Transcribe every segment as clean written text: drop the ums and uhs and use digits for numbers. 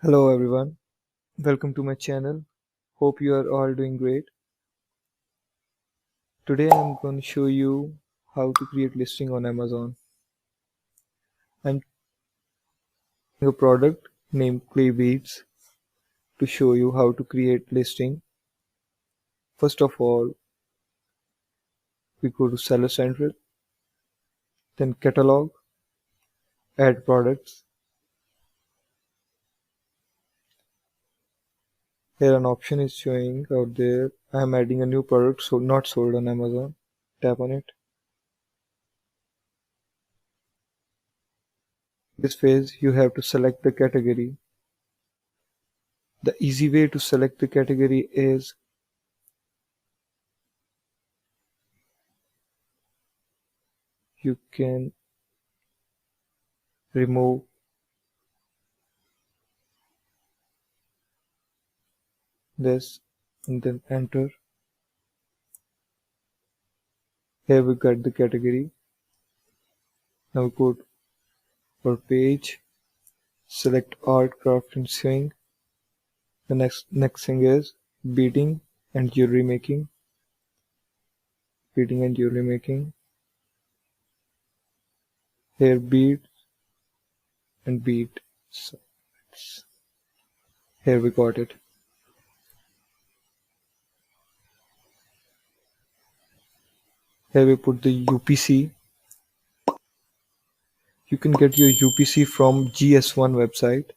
Hello everyone, welcome to my channel. Hope you are all doing great. Today I'm going to show you how to create listing on Amazon. I'm using a product named Clay Beads to show you how to create listing. First of all, we go to Seller Central, then Catalog, Add Products. Here an option is showing out there. I'm adding a new product so not sold on Amazon. Tap on it. This phase you have to select the category. The easy way to select the category is you can remove this and then enter. Here we got the category. Now go for page, select art, craft and sewing. The next thing is beading and jewelry making. Beading and jewelry making. Here bead and bead. So here we got it. Here we put the UPC. You can get your UPC from GS1 website.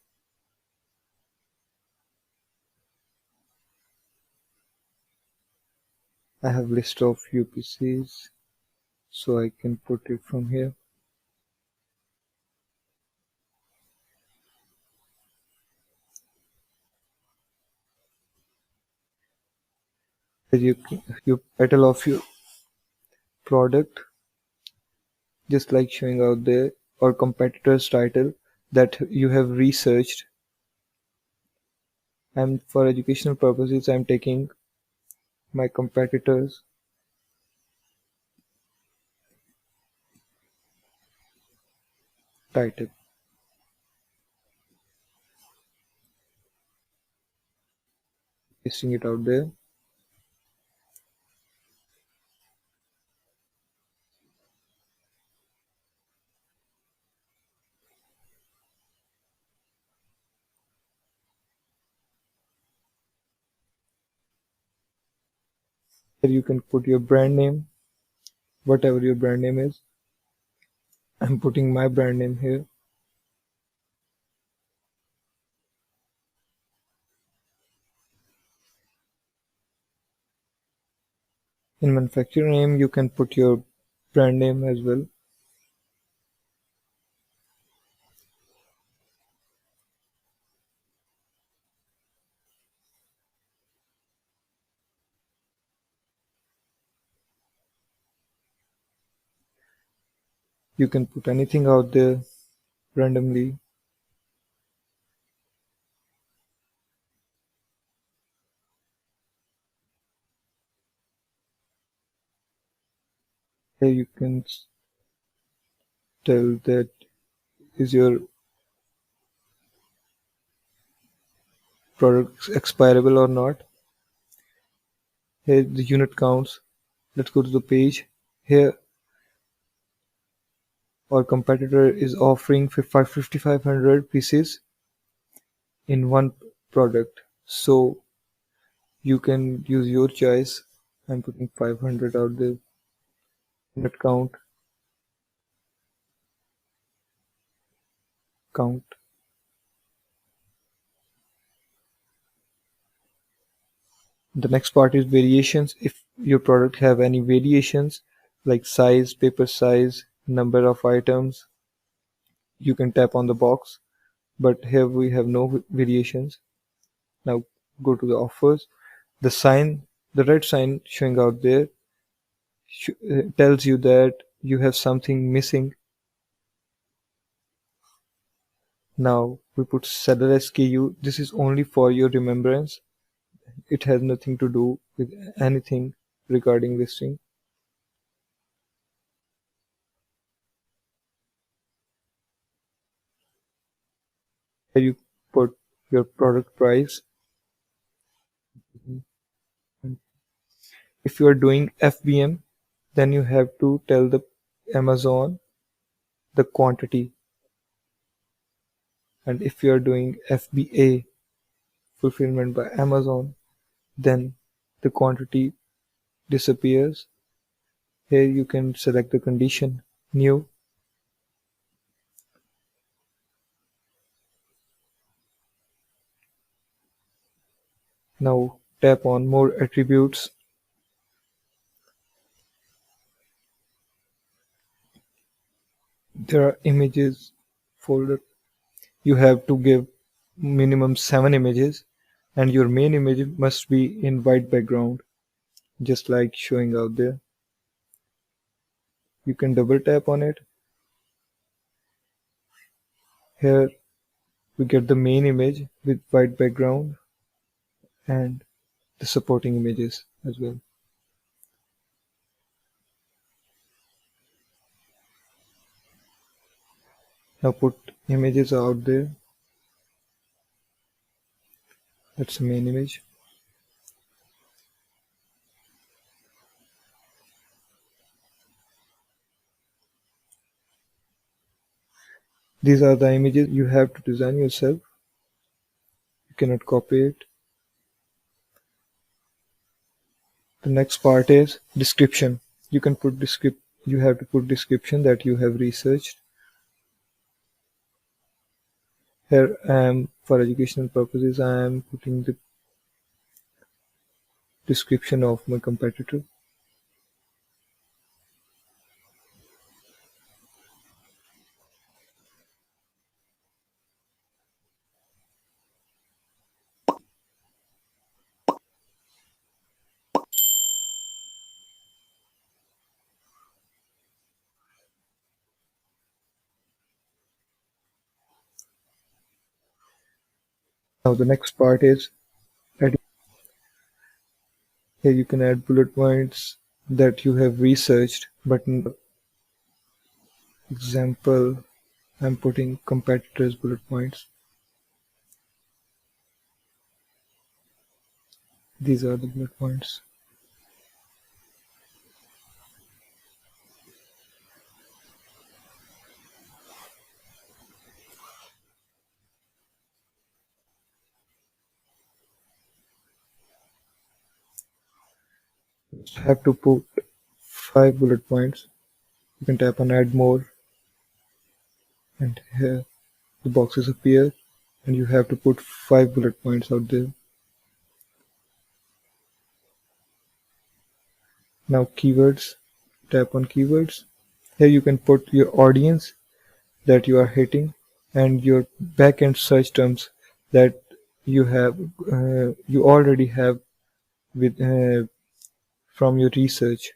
I have list of UPCs, so I can put it from here. Here you title of your product, just like showing out there, or competitor's title that you have researched. And for educational purposes, I'm taking my competitor's title. Pasting it out there. Here you can put your brand name, whatever your brand name is. I'm putting my brand name here. In manufacturer name, you can put your brand name as well. You can put anything out there randomly. Here you can tell that is your product expirable or not. Here the unit counts. Let's go to the page. Here our competitor is offering 5,500 pieces in one product, so you can use your choice. I'm putting 500 out there. Unit count. The next part is variations. If your product have any variations like size, paper size, number of items, you can tap on the box, but here we have no variations. Now go to the offers. The red sign showing out there tells you that you have something missing. Now we put seller SKU. This is only for your remembrance. It has nothing to do with anything regarding listing. Here you put your product price. And if you are doing FBM, then you have to tell the Amazon the quantity. And if you are doing FBA, fulfillment by Amazon, then the quantity disappears. Here you can select the condition, new. Now tap on more attributes. There are images folder. You have to give minimum 7 images, and your main image must be in white background, just like showing out there. You can double tap on it. Here we get the main image with white background and the supporting images as well. Now put images out there. That's the main image. These are the images you have to design yourself. You cannot copy it. The next part is description. You can put you have to put description that you have researched. Here I am, for educational purposes, I am putting the description of my competitor. Now the next part is adding. Here you can add bullet points that you have researched, but in example I'm putting competitors bullet points. These are the bullet points. You have to put 5 bullet points. You can tap on add more, and here the boxes appear, and you have to put 5 bullet points out there. Now keywords, tap on keywords. Here you can put your audience that you are hitting and your backend search terms that you have you already have with from your research.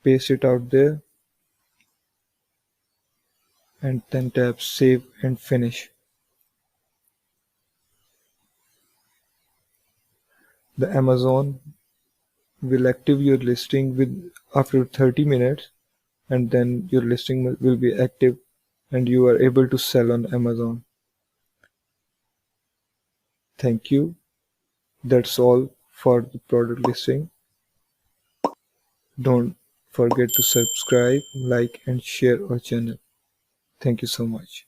Paste it out there and then tap save and finish. The Amazon will active your listing with after 30 minutes, and then your listing will be active and you are able to sell on Amazon. Thank you. That's all for the product listing. Don't forget to subscribe, like and share our channel. Thank you so much.